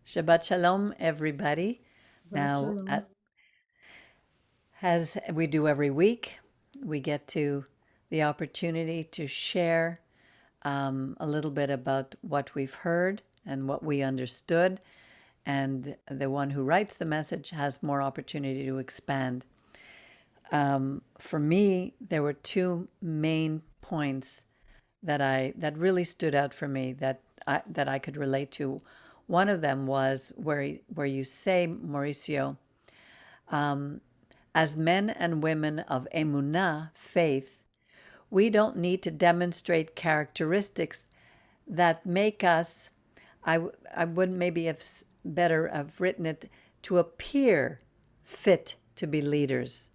Shabbat Shalom, everybody. Shabbat Now, shalom. as we do every week, we get to the opportunity to share a little bit about what we've heard and what we understood. And the one who writes the message has more opportunity to expand. For me, there were two main points that really stood out for me that I could relate to. One of them was where you say, Mauricio, as men and women of emunah, faith, we don't need to demonstrate characteristics that make us, I would maybe have better have written it, to appear fit to be leaders,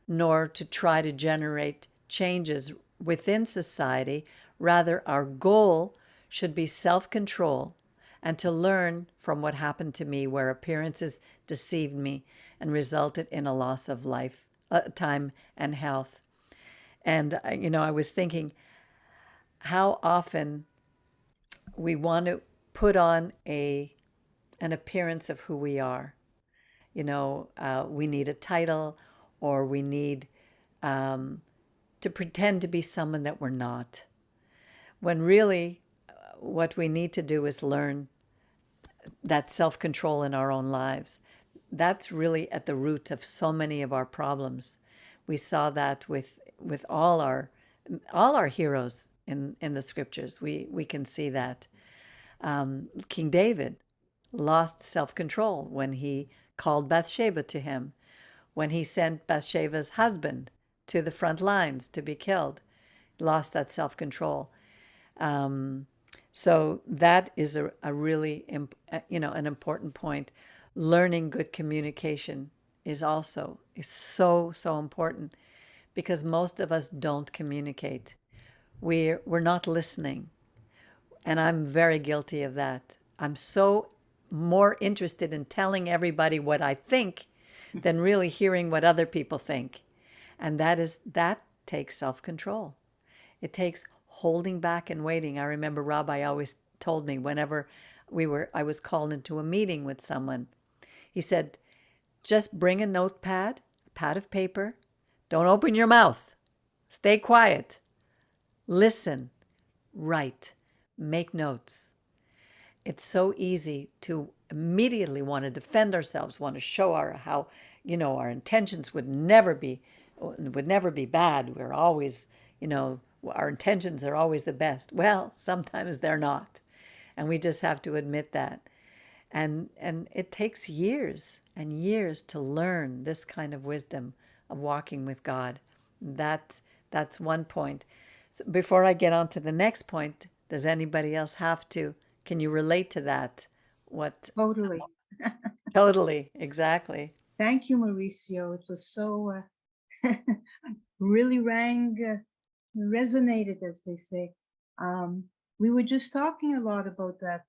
nor to try to generate changes within society. Rather, our goal should be self control and to learn from what happened to me, where appearances deceived me and resulted in a loss of life, time, and health. And, I was thinking how often we want to put on an appearance of who we are. We need a title, or we need to pretend to be someone that we're not. When really, what we need to do is learn that self control in our own lives. That's really at the root of so many of our problems. We saw that with all our heroes in the scriptures. We can see that. King David lost self control when he called Bathsheba to him, when he sent Bathsheba's husband to the front lines to be killed, lost that self control. So that is a really, an important point. Learning good communication is so important, because most of us don't communicate. We're not listening, and I'm very guilty of that. I'm so more interested in telling everybody what I think than really hearing what other people think. And that takes self-control. It takes holding back and waiting. I remember Rabbi always told me whenever I was called into a meeting with someone, he said, just bring a notepad, a pad of paper. Don't open your mouth. Stay quiet. Listen. Write. Make notes. It's so easy to immediately want to defend ourselves, want to show our intentions would never be bad. We're always, our intentions are always the best. Well, sometimes they're not. And we just have to admit that. And it takes years and years to learn this kind of wisdom of walking with God. That's one point. So before I get on to the next point, does anybody else have to? Can you relate to that? What? Totally. Totally, exactly. Thank you, Mauricio. It was so really resonated, as they say. Um, we were just talking a lot about that,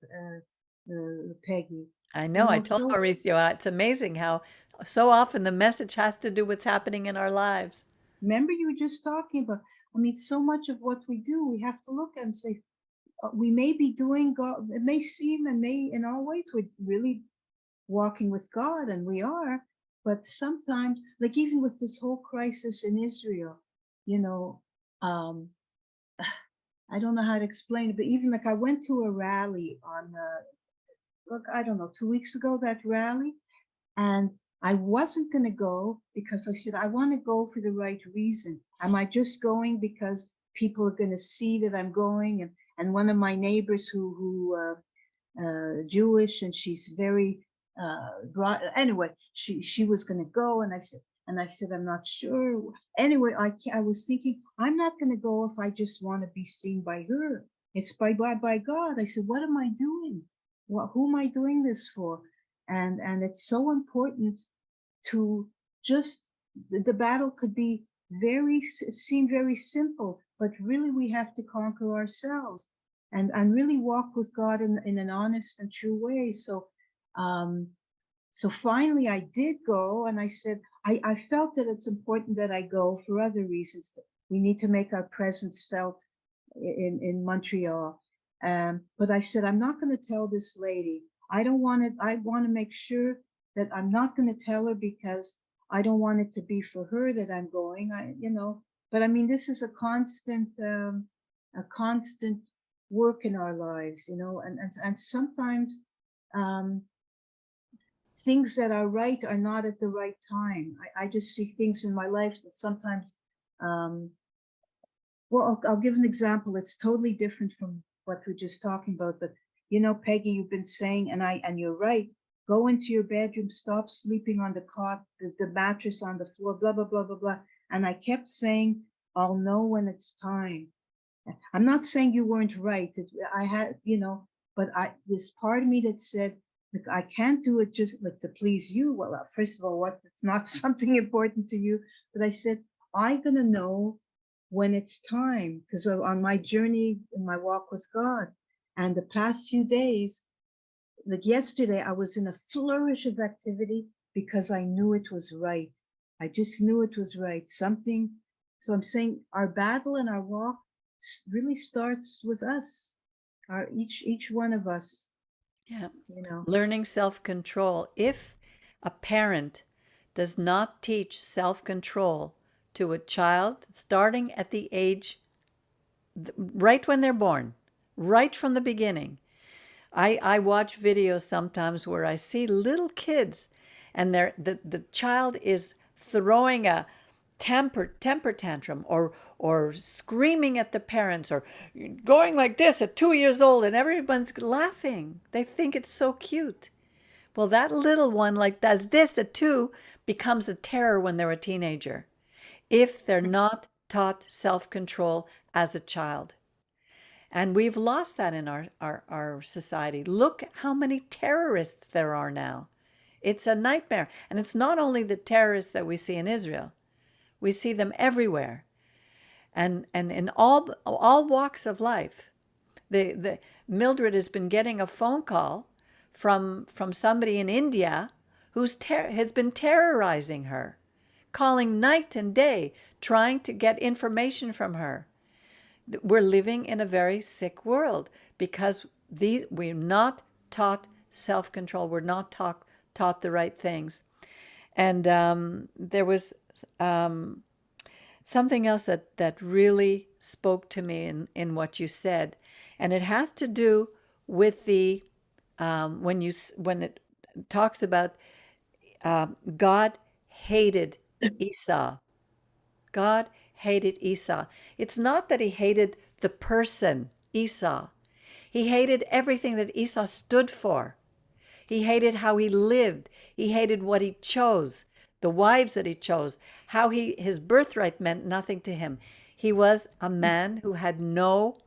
Peggy. I You know. I know, told so Mauricio, it's amazing how so often the message has to do with what's happening in our lives. remember you were just talking about, I mean, so much of what we do, we have to look and say, we may be doing God, it may seem and may in our ways we're really walking with God, and we are, but sometimes, like even with this whole crisis in Israel, you know, um, I don't know how to explain it, but even like I went to a rally on, look, I don't know, 2 weeks ago, that rally, and I wasn't going to go because I said, I want to go for the right reason. Am I just going because people are going to see that I'm going? And one of my neighbors who Jewish, and she's very broad. Anyway, she was going to go, and I said I'm not sure. Anyway, I was thinking I'm not going to go if I just want to be seen by her. It's by God. I said, what am I doing? Who am I doing this for? And it's so important to just the battle could be seem very simple, but really we have to conquer ourselves and really walk with God in an honest and true way. Um, so finally I did go, and I said, I felt that it's important that I go for other reasons. We need to make our presence felt in Montreal. But I said, I'm not going to tell this lady. I don't want it. I want to make sure that I'm not going to tell her because I don't want it to be for her that I'm going. But I mean, this is a constant work in our lives, and sometimes um, things that are right are not at the right time. I just see things in my life that sometimes, um, well, I'll give an example. It's totally different from what we're just talking about. But Peggy, you've been saying, and you're right. Go into your bedroom, stop sleeping on the cot, the mattress on the floor, blah blah blah blah blah. And I kept saying, I'll know when it's time. I'm not saying you weren't right. I had, but this part of me that said, look, I can't do it just like to please you. Well, first of all, what it's not something important to you. But I said, I'm gonna know when it's time, because on my journey in my walk with God, and the past few days, like yesterday, I was in a flourish of activity because I knew it was right. I just knew it was right. Something. So I'm saying our battle and our walk really starts with us, our each one of us. Yeah. You know. Learning self-control. If a parent does not teach self-control to a child starting at the age right when they're born, right from the beginning. I watch videos sometimes where I see little kids and the child is throwing a temper tantrum or screaming at the parents or going like this at 2 years old and everyone's laughing. They think it's so cute. Well, that little one like does this at 2 becomes a terror when they're a teenager if they're not taught self-control as a child. And we've lost that in our society. Look how many terrorists there are now. It's a nightmare. And it's not only the terrorists that we see in Israel. We see them everywhere. And in all walks of life. The Mildred has been getting a phone call from somebody in India has been terrorizing her, calling night and day, trying to get information from her. We're living in a very sick world because we're not taught self-control. We're not taught the right things. And there was something else that really spoke to me in what you said, and it has to do with the when it talks about God hated Esau. God hated Esau. It's not that he hated the person, Esau. He hated everything that Esau stood for. He hated how he lived. He hated what he chose, the wives that he chose, how his birthright meant nothing to him. He was a man who had no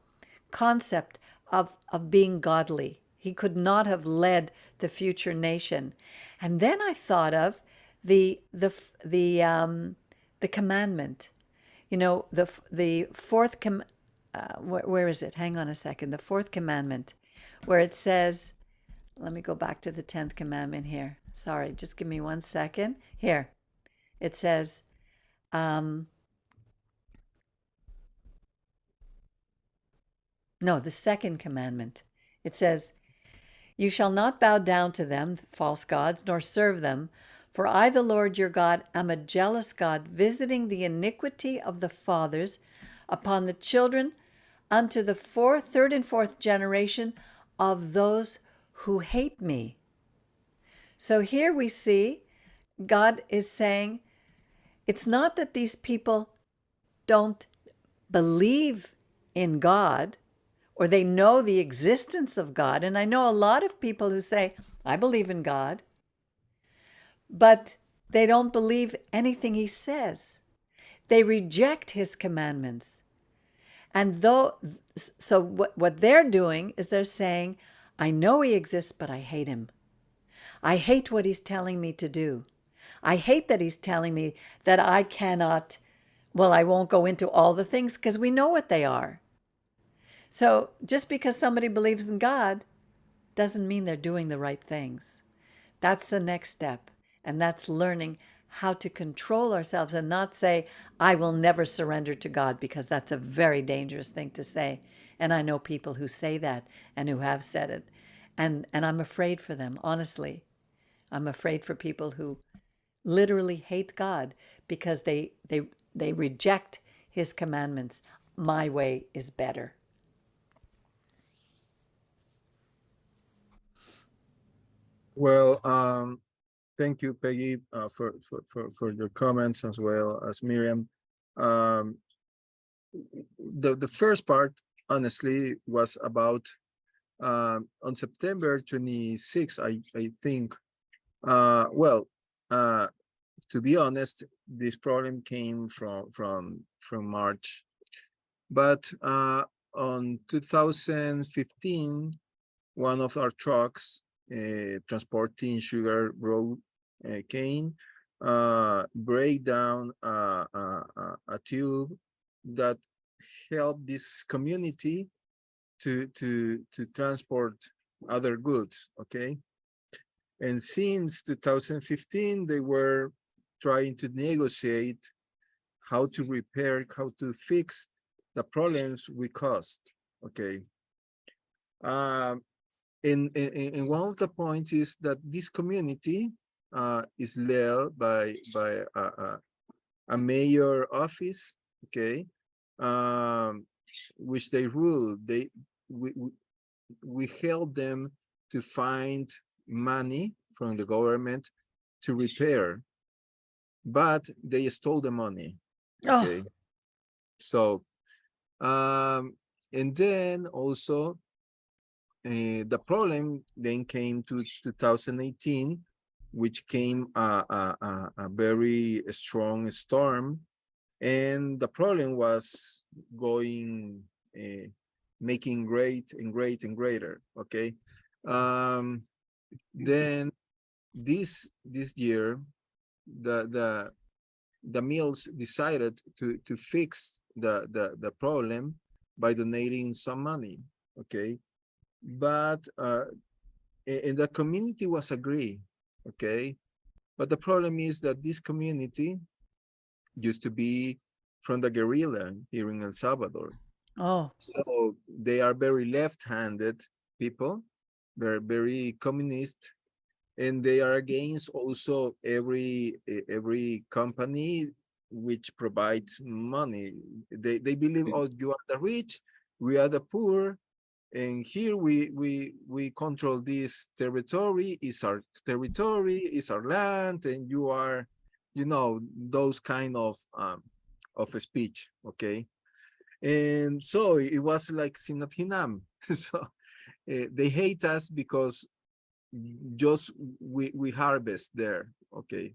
concept of being godly. He could not have led the future nation. And then I thought of the commandment. The fourth where is it? Hang on a second. The fourth commandment, where it says, let me go back to the 10th commandment here. Sorry, just give me 1 second. Here, it says, no, the second commandment. It says, you shall not bow down to them, false gods, nor serve them. For I, the Lord your God, am a jealous God, visiting the iniquity of the fathers upon the children unto the third and fourth generation of those who hate me. So here we see God is saying, it's not that these people don't believe in God or they know the existence of God. And I know a lot of people who say, I believe in God, but they don't believe anything he says. They reject his commandments. And so what they're doing is they're saying, I know he exists, but I hate him. I hate what he's telling me to do. I hate that he's telling me that I cannot, well, I won't go into all the things because we know what they are. So just because somebody believes in God doesn't mean they're doing the right things. That's the next step. And that's learning how to control ourselves and not say, I will never surrender to God, because that's a very dangerous thing to say. And I know people who say that and who have said it. And I'm afraid for them, honestly. I'm afraid for people who literally hate God because they reject his commandments. My way is better. Well, thank you, Peggy, for your comments, as well as Miriam. Um, the first part, honestly, was about on September 26th, I think. Well, uh, to be honest, this problem came from March, but on 2015, one of our trucks transporting sugar road cane break down a tube that helped this community to transport other goods. Okay, and since 2015 they were trying to negotiate how to repair, how to fix the problems we caused. Okay. um and one of the points is that this community is led by a mayor office. Okay. um which they rule. We help them to find money from the government to repair, but they stole the money. Oh, Okay. So and then also the problem then came to 2018, which came a very strong storm, and the problem was going making great and great and greater. Okay. um then this year the the mills decided to fix the problem by donating some money. Okay. But and the community was agree. Okay. But the problem is that this community used to be from the guerrilla here in El Salvador. oh, So they are very left-handed people. They're very communist, and they are against also every company which provides money. They believe, oh, you are the rich, we are the poor, and here we control this territory. Is our territory, is our land, and you are, those kind of a speech. Okay. And so it was like Sinat Hinam. So they hate us because just we harvest there. Okay.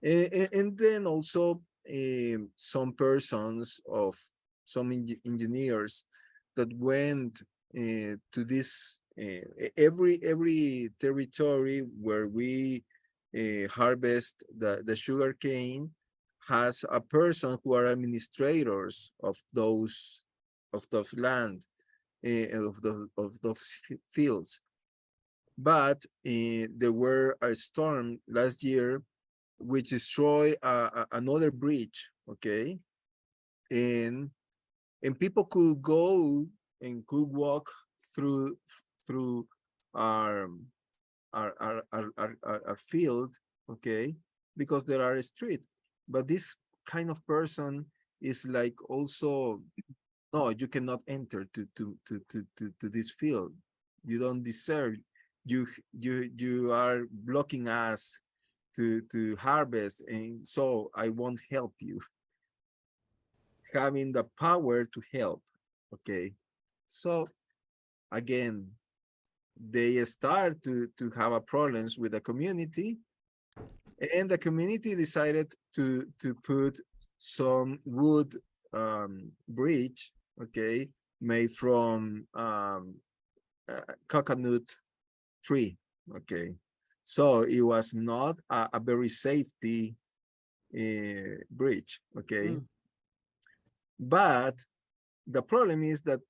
And then also some persons of some engineers that went to this every territory where we harvest the sugar cane has a person who are administrators of those land, of those fields. But there were a storm last year which destroyed another bridge. Okay. and and people could go and could walk through our our field. Okay. Because there are a street, but this kind of person is like also, no, you cannot enter to this field. You don't deserve. You are blocking us to harvest, and so I won't help you. Having the power to help. Okay. So again, they start to have a problems with the community, and the community decided to put some wood bridge. Okay. Made from coconut tree. Okay. So it was not a very safety bridge. Okay. mm, But the problem is that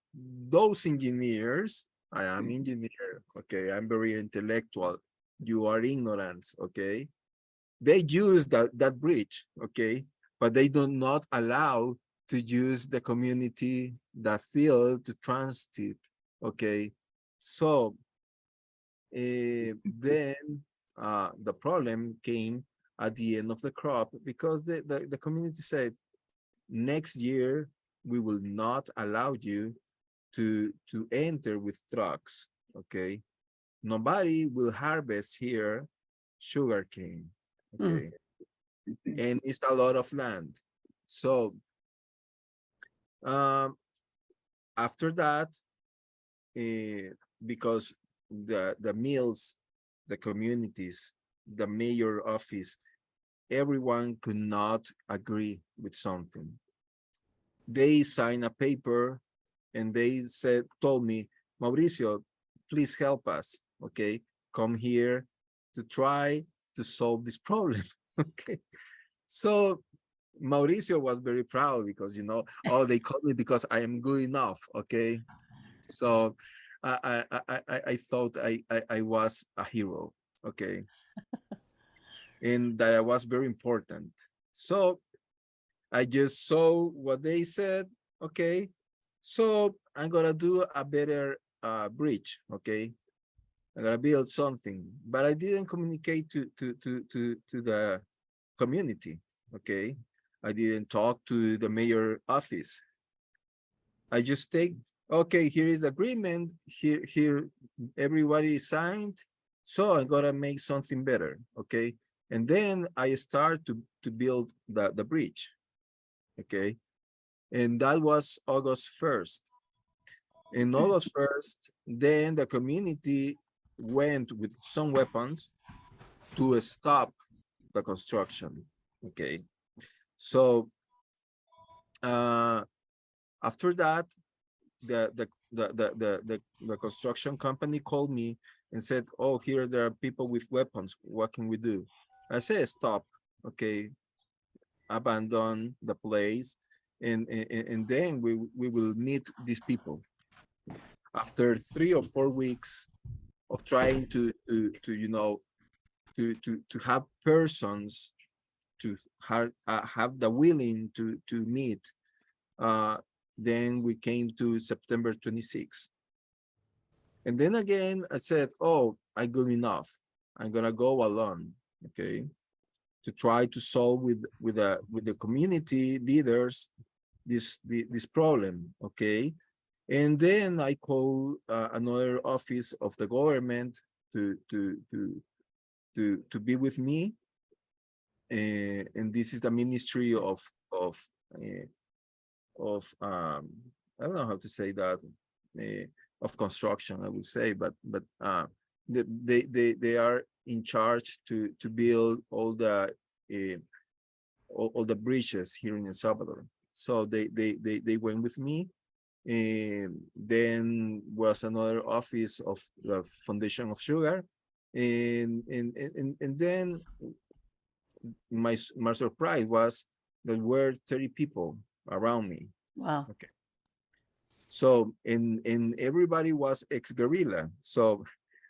those engineers, I am engineer, okay, I'm very intellectual, you are ignorant. Okay. They use that bridge. Okay. But they do not allow to use the community, the field to transit. Okay. So Then the problem came at the end of the crop because the community said, next year we will not allow you to enter with trucks. Okay, nobody will harvest here sugarcane. Mm. Okay, and it's a lot of land. So um, after that, because the mills, the communities, the mayor office, everyone could not agree with something. They signed a paper and they told me, Mauricio, please help us. Okay, come here to try to solve this problem. Okay, so Mauricio was very proud because, oh, they called me because I am good enough. Okay, so I thought I was a hero. Okay, and that I was very important. So I just saw what they said. Okay, so I'm gonna do a better bridge. Okay, I'm gonna build something, but I didn't communicate to the community. Okay, I didn't talk to the mayor office. I just take, okay, here is the agreement. Here, everybody signed. So I'm gonna make something better. Okay, and then I start to build the bridge. Okay, and that was August 1st. In August 1st, then the community went with some weapons to stop the construction. Okay, so uh, after that, the construction company called me and said, "Oh, here there are people with weapons. What can we do?" I said, "Stop. Okay, abandon the place, and then we will meet these people." After 3 or 4 weeks of trying to to have persons to have the willing to meet, uh, then we came to September 26th. And then again, I said, oh, I good enough. I'm gonna go alone, okay, to try to solve with the community leaders this problem, okay. And then I call another office of the government to be with me, and this is the Ministry of uh, of I don't know how to say that, of construction, I would say, but they are in charge to build uh, all the bridges here in El Salvador. So they went with me, and then was another office of the Foundation of Sugar, and then my surprise was there were 30 people around me. Wow. Okay. So and everybody was ex-guerrilla. So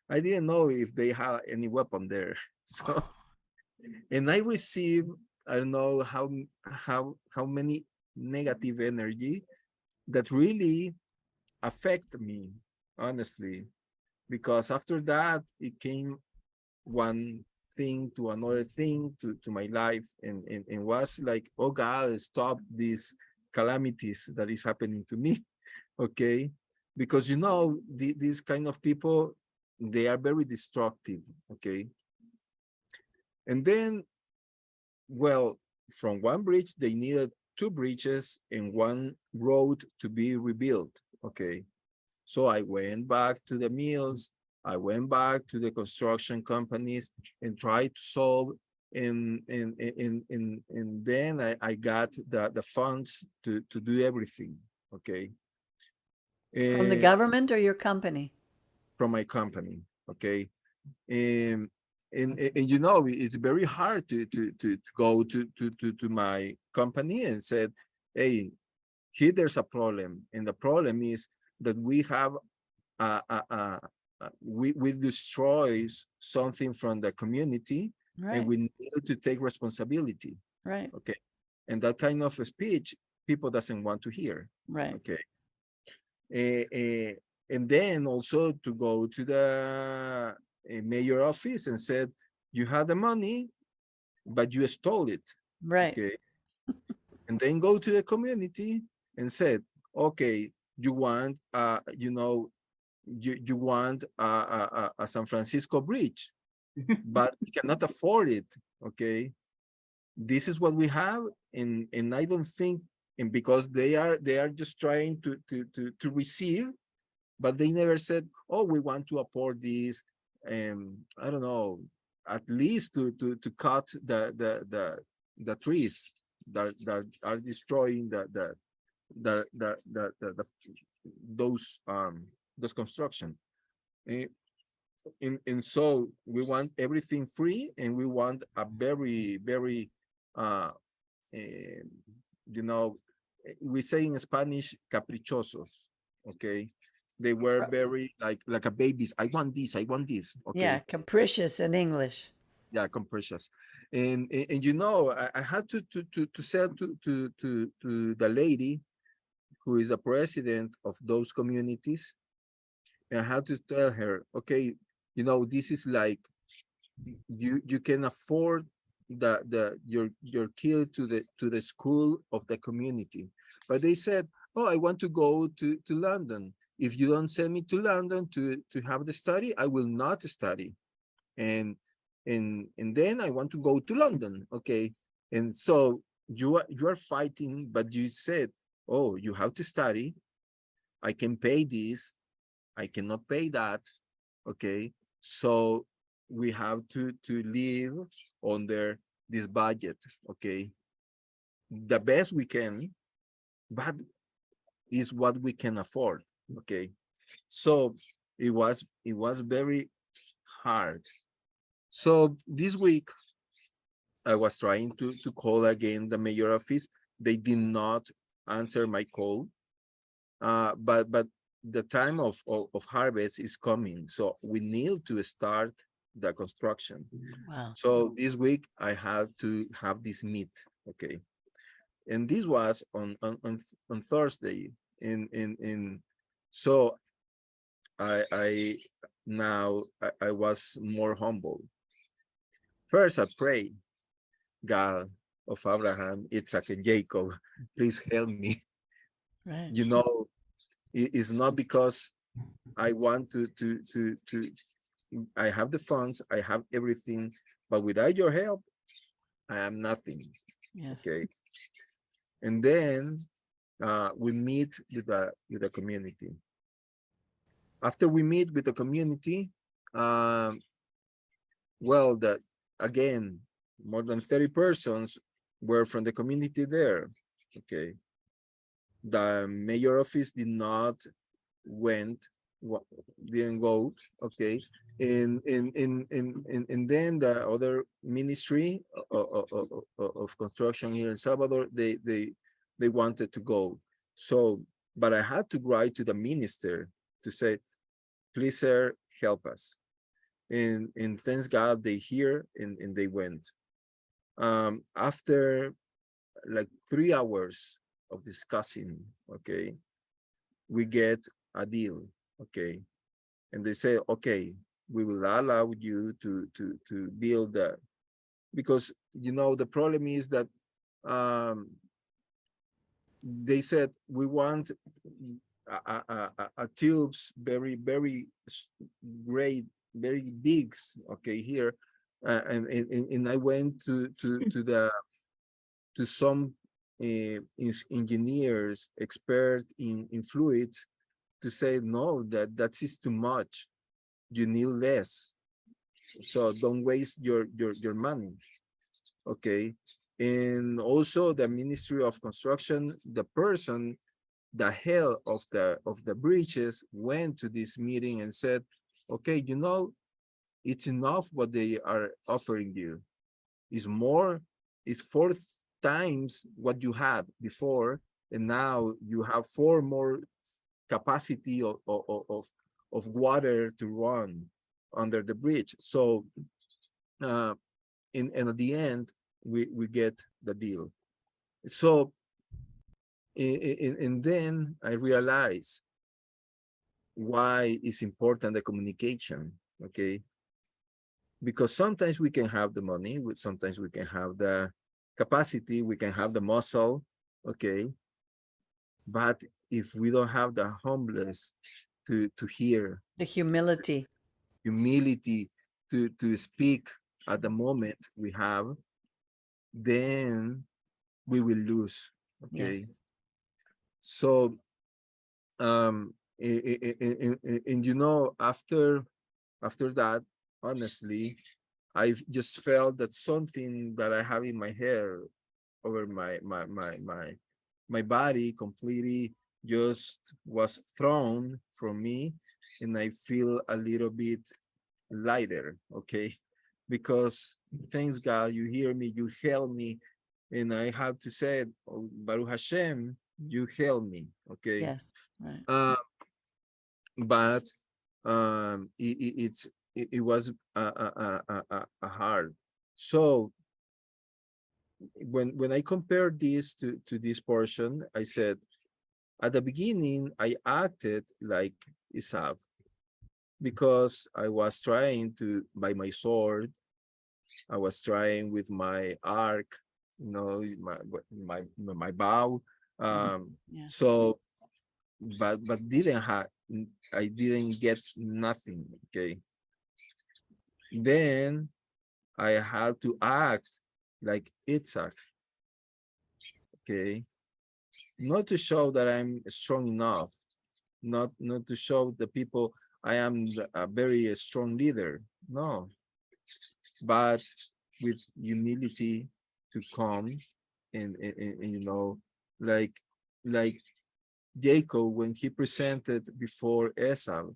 I didn't know if they had any weapon there. So and I received, I don't know how many negative energy that really affect me, honestly, because after that it came one thing to another thing to my life, and was like, oh God, stop these calamities that is happening to me. Okay, because these kind of people, they are very destructive. Okay, and then, well, from one bridge they needed two bridges and one road to be rebuilt. Okay, so I went back to the mills, I went back to the construction companies and tried to solve, and then I got the funds to do everything. Okay, From the uh, government or your company? from my company. Okay, and and it's very hard to go to my company and said, hey, here there's a problem, and the problem is that we have we destroy something from the community, and Right. we need to take responsibility. Right. Okay, and that kind of a speech people doesn't want to hear. Right. Okay, uh, uh, and then also to go to mayor office and said, you had the money, but you stole it. Right. Okay. And then go to the community and said, okay, you want, you want a San Francisco bridge, but we cannot afford it. Okay. This is what we have. And I don't think, and because they are just trying to receive, but they never said, oh, we want to afford this. I don't know, at least to cut the trees that are destroying the those construction. Eh, and so we want everything free, and we want a very uh, eh, we say in Spanish, caprichosos. Okay, they were very like a babies. I want this. I want this. Yeah, Okay, capricious in English. yeah, capricious. And I had to say to the lady who is the president of those communities, and I had to tell her, okay, this is like you can afford your kid to the school of the community. But they said, oh, I want to go to London. If you don't send me to London to have the study, I will not study. And and and then I want to go to London. Okay. And so you are fighting, but you said, oh, you have to study. I can pay this, I cannot pay that. Okay. So we have to live under this budget. Okay. The best we can, but is what we can afford. Okay. So it was very hard. So this week I was trying to call again the mayor office. They did not answer my call. But the time of harvest is coming, so we need to start the construction. Wow. So this week I had to have this meet. Okay. And this was on Thursday. In so I now I was more humble. First I pray, God of Abraham, Isaac, and Jacob, please help me. Right. You know, it's not because I want to I have the funds, I have everything, but without your help, I am nothing. Yes. Okay. And then we meet with the community. After we meet with the community, um, well, that again, more than 30 persons were from the community there. Okay. The mayor office went didn't go. Okay. And then the other ministry of construction here in Salvador, they wanted to go. So but I had to write to the minister to say, please sir, help us. And thanks God they hear, and they went. After like 3 hours of discussing, okay, we get a deal. Okay. And they say, okay, we will allow you to build that, because the problem is that they said we want a tubes great, very big. Okay, here. And I went to some engineers, expert in fluids, to say no, that is too much. You need less. So don't waste your money. Okay. And also the Ministry of Construction, the person, the head of the bridges, went to this meeting and said, okay, it's enough what they are offering you. It's more, it's 4 times what you had before, and now you have 4 more capacity of water to run under the bridge. So uh, and at the end, we get the deal. So and then I realize why it's important, the communication. Okay. because sometimes we can have the money, sometimes we can have the capacity, we can have the muscle, okay, but if we don't have the humbleness to hear, The humility. humility to speak at the moment we have, then we will lose, Yes. okay. So and you know, after that, honestly, I just felt that something that I have in my hair over my body completely just was thrown from me, and I feel a little bit lighter, okay? Because thanks God, you hear me, you help me, and I have to say, oh, Baruch Hashem, you help me, okay? Yes. Right. Uh, but it was a hard. So when I compared this to this portion, I said at the beginning I acted like Isaac because I was trying to by my sword, I was trying with my arc, you know, my bow. Yeah. So but didn't have I didn't get nothing. Okay. Then I had to act like Isaac. Okay. Not to show that I'm strong enough, not to show the people I am a very strong leader. No, but with humility to come and you know, like like Jacob when he presented before Esau,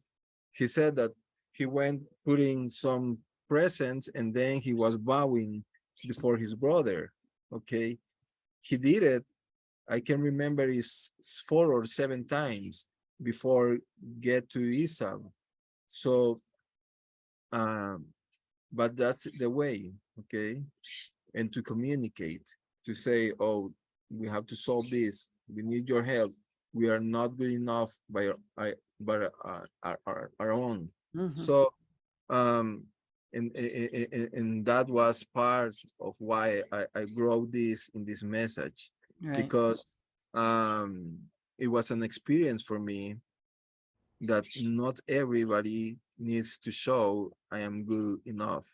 he said that he went putting some presents and then he was bowing before his brother. Okay, he did it. I can remember it's 4 or 7 times before get to Esau. So, um, but that's the way, okay? And to communicate, to say, oh, we have to solve this. We need your help. We are not good enough by our own. Mm-hmm. So, um, and that was part of why I wrote this in this message, Right. because um, it was an experience for me that not everybody needs to show I am good enough.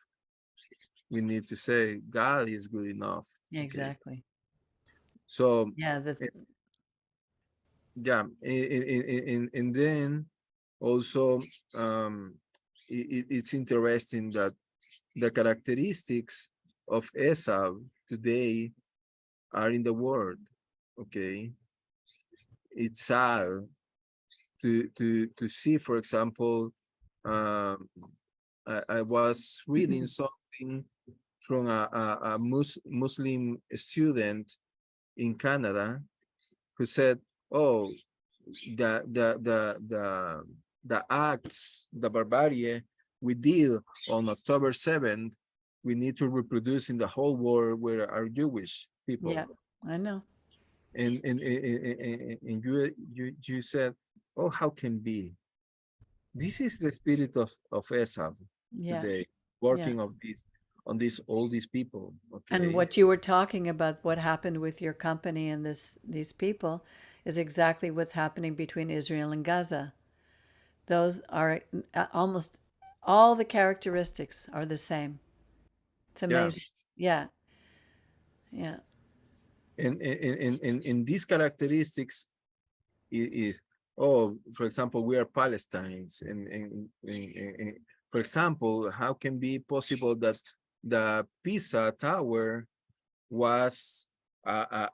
We need to say God is good enough. Yeah, Okay. exactly. So Yeah. The eh, yeah, and then also it's interesting that the characteristics of Esau today are in the world. Okay. It's sad to see, for example, um, I was reading something from a Muslim student in Canada who said, "Oh, the the the the the acts, the barbarie we did on October 7th, we need to reproduce in the whole world where are Jewish yeah. people." I know. And you said, "Oh, how can be?" This is the spirit of Esau Yeah. today, Yeah. working of this on these all these people. And Okay. what you were talking about, what happened with your company and these people, is exactly what's happening between Israel and Gaza. Those are almost all the characteristics are the same. It's Yeah. amazing. Yeah. Yeah. And these characteristics is, oh, for example, we are Palestinians, and for example, how can be possible that the Pisa Tower was a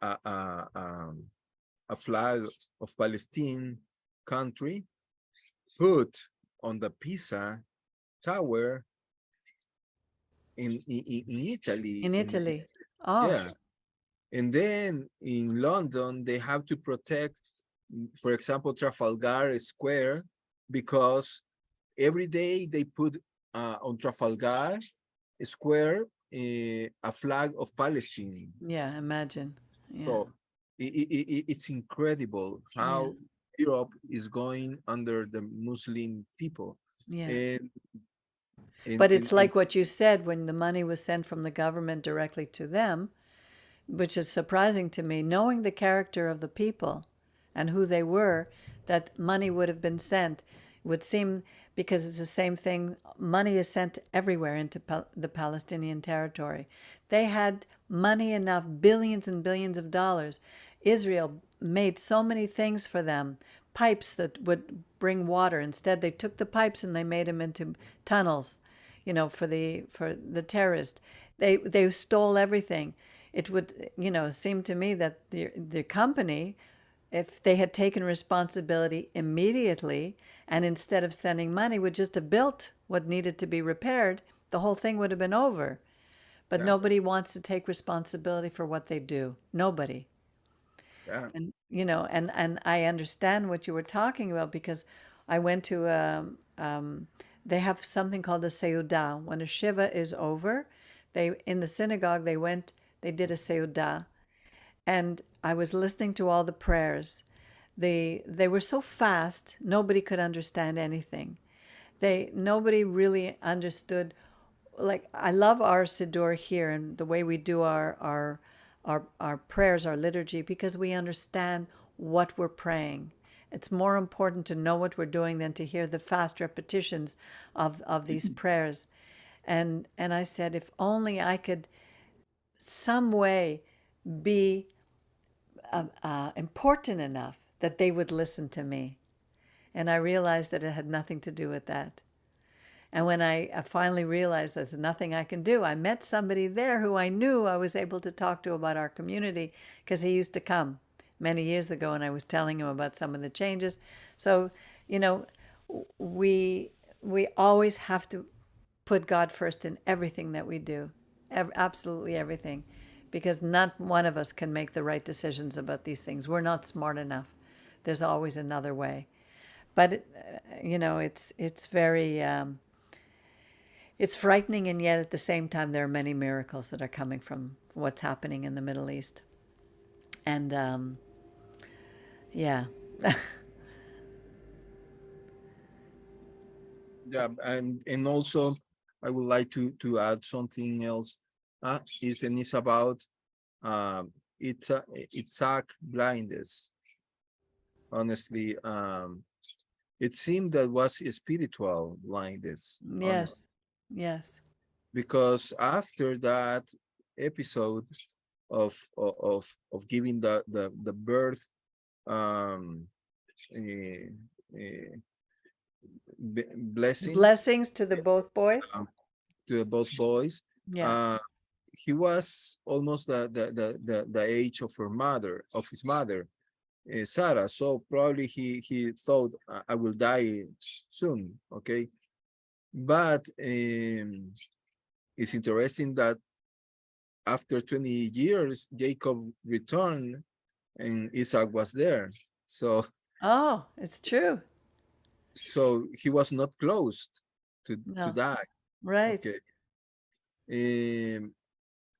flag of Palestine country put on the Pisa Tower in Italy, In Italy. Oh, yeah, and then in London they have to protect, for example, Trafalgar Square, because every day they put on Trafalgar Square a flag of Palestine. yeah. Imagine. Yeah. So it's incredible Yeah. how Europe is going under the Muslim people. Yeah. And But in it's like what you said, when the money was sent from the government directly to them, which is surprising to me, knowing the character of the people and who they were, that money would have been sent. It would seem, because it's the same thing, money is sent everywhere into the Palestinian territory. They had money enough, billions and billions of dollars. Israel made so many things for them, pipes that would bring water. Instead, they took the pipes and they made them into tunnels, for the terrorists. They stole everything. It would, seem to me that the company, if they had taken responsibility immediately and instead of sending money, would just have built what needed to be repaired, the whole thing would have been over. But yeah, nobody wants to take responsibility for what they do. Nobody. yeah, And and I understand what you were talking about, because I went to they have something called a seudah. When a shiva is over, they, in the synagogue, they did a seudah, and I was listening to all the prayers. They were so fast, nobody could understand anything. Nobody really understood. Like, I love our siddur here and the way we do our prayers, our liturgy, because we understand what we're praying. It's more important to know what we're doing than to hear the fast repetitions of these prayers. And I said, if only I could some way be important enough that they would listen to me. And I realized that it had nothing to do with that. And when I finally realized there's nothing I can do, I met somebody there who I knew I was able to talk to about our community, because he used to come many years ago and I was telling him about some of the changes. So, you know, we always have to put God first in everything that we do, absolutely everything, because not one of us can make the right decisions about these things. We're not smart enough. There's always another way. But, it's very it's frightening, and yet at the same time, there are many miracles that are coming from what's happening in the Middle East. And yeah, yeah. And also, I would like to add something else. It's about it's blindness. Honestly, it seemed that was a spiritual blindness. Honest, yes, yes, because after that episode of giving the birth, um eh, eh, blessing, blessings to the both boys. um, to both boys. Yeah. uh he was almost the age of his mother, Sarah. So probably he thought, I will die soon. Okay, but it's interesting that after 20 years, Jacob returned and Isaac was there. So Oh, it's true. he was not close to No, die. right. Okay.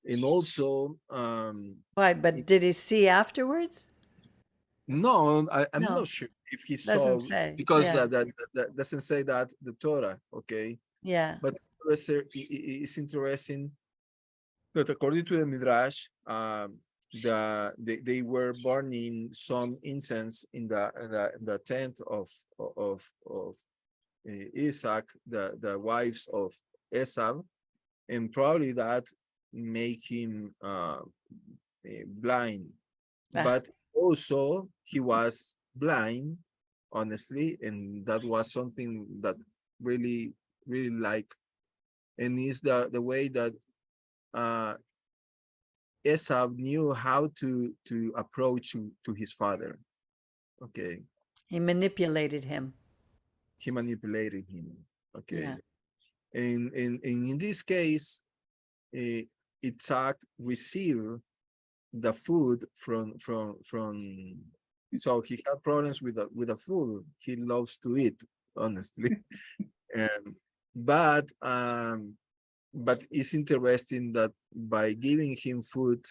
And also, Why? But it- did he see afterwards? no, I'm No, not sure if he saw, doesn't say. because Yeah, that doesn't say that the Torah. Okay, yeah. but it's interesting that according to the Midrash, they were burning some incense in the tent of Isaac, the wives of Esau, and probably that make him blind. Ah, But also he was blind, honestly, and that was something that really, really like, and is the way that uh Esau knew how to approach to his father. Okay, he manipulated him. he manipulated him. Okay, Yeah. and in this case, uh, Isaac received the food from. So he had problems with the food. He loves to eat, honestly. um, but it's interesting that by giving him food,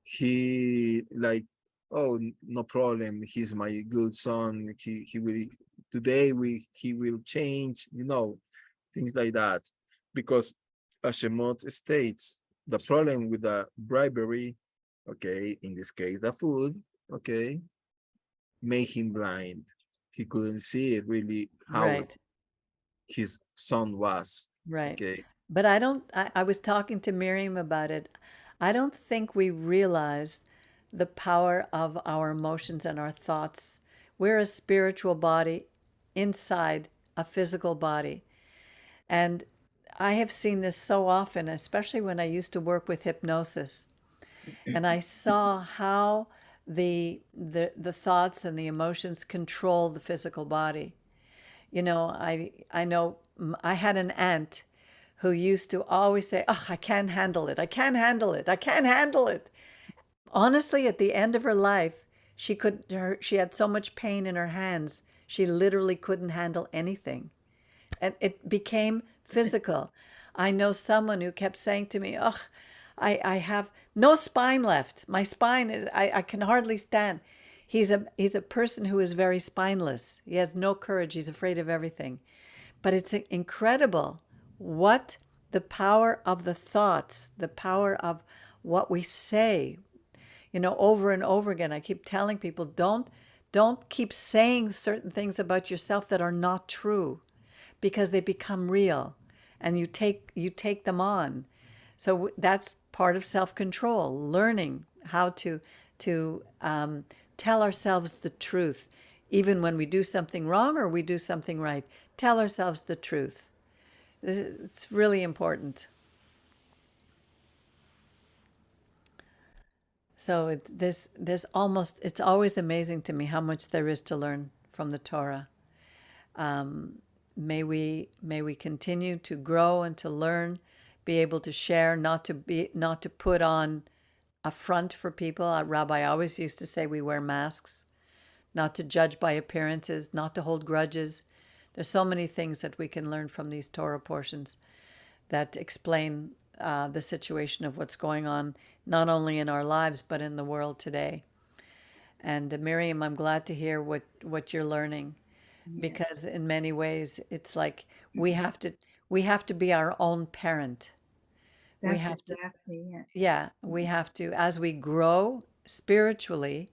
he like, oh, no problem, he's my good son, he will, today he will change, things like that. Because as Shemot states, the problem with the bribery, okay, in this case, the food, okay, made him blind. He couldn't see really how Right. his son was, Right. okay. But I was talking to Miriam about it. I don't think we realize the power of our emotions and our thoughts. We're a spiritual body inside a physical body. And I have seen this so often, especially when I used to work with hypnosis. And I saw how the thoughts and the emotions control the physical body. I know I had an aunt who used to always say, "Oh, I can't handle it. I can't handle it. I can't handle it." Honestly, at the end of her life, she had so much pain in her hands, she literally couldn't handle anything. And it became physical. I know someone who kept saying to me, "Oh, I have no spine left. My spine is I can hardly stand." He's a person who is very spineless. He has no courage. He's afraid of everything. But it's incredible what the power of the thoughts, the power of what we say, over and over again. I keep telling people, don't keep saying certain things about yourself that are not true, because they become real and you take them on. So that's part of self-control, learning how to tell ourselves the truth, even when we do something wrong or we do something right. Tell ourselves the truth. It's really important. So it's always amazing to me how much there is to learn from the Torah. May we continue to grow and to learn, be able to share, not to put on a front for people. Rabbi always used to say we wear masks, not to judge by appearances, not to hold grudges. There's so many things that we can learn from these Torah portions that explain the situation of what's going on, not only in our lives, but in the world today. And Miriam, I'm glad to hear what you're learning, Yeah, because in many ways it's like we have to be our own parent. We that's have to, exactly it. yeah, we have to, as we grow spiritually,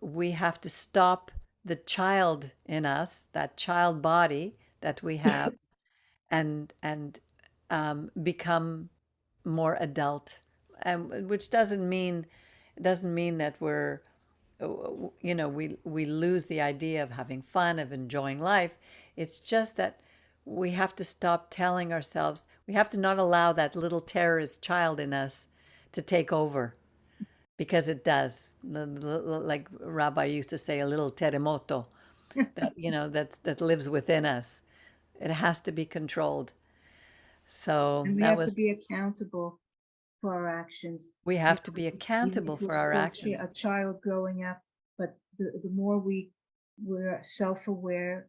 we have to stop the child in us, that child body that we have, and become more adult, and which doesn't mean that we lose the idea of having fun, of enjoying life. It's just that we have to stop telling ourselves, we have to not allow that little terrorist child in us to take over, because it does. Like Rabbi used to say, a little terremoto that lives within us. It has to be controlled. So And we that have to was be accountable for our actions. we You have to be know, even accountable if we're for our still actions. a child growing up, but the more we're self-aware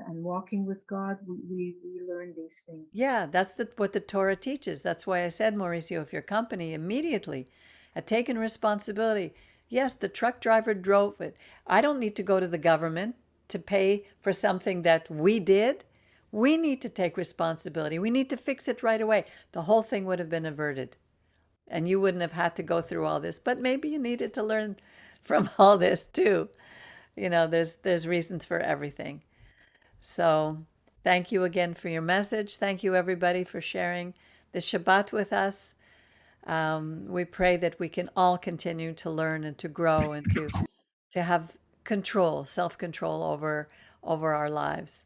and walking with God, we learn these things. Yeah, that's what the Torah teaches. That's why I said, Mauricio, if your company immediately had taken responsibility, yes, the truck driver drove it. I don't need to go to the government to pay for something that we did. We need to take responsibility. We need to fix it right away. The whole thing would have been averted, and you wouldn't have had to go through all this. But maybe you needed to learn from all this too. There's reasons for everything. So thank you again for your message. Thank you, everybody, for sharing the Shabbat with us. We pray that we can all continue to learn and to grow and to have control, self-control over our lives.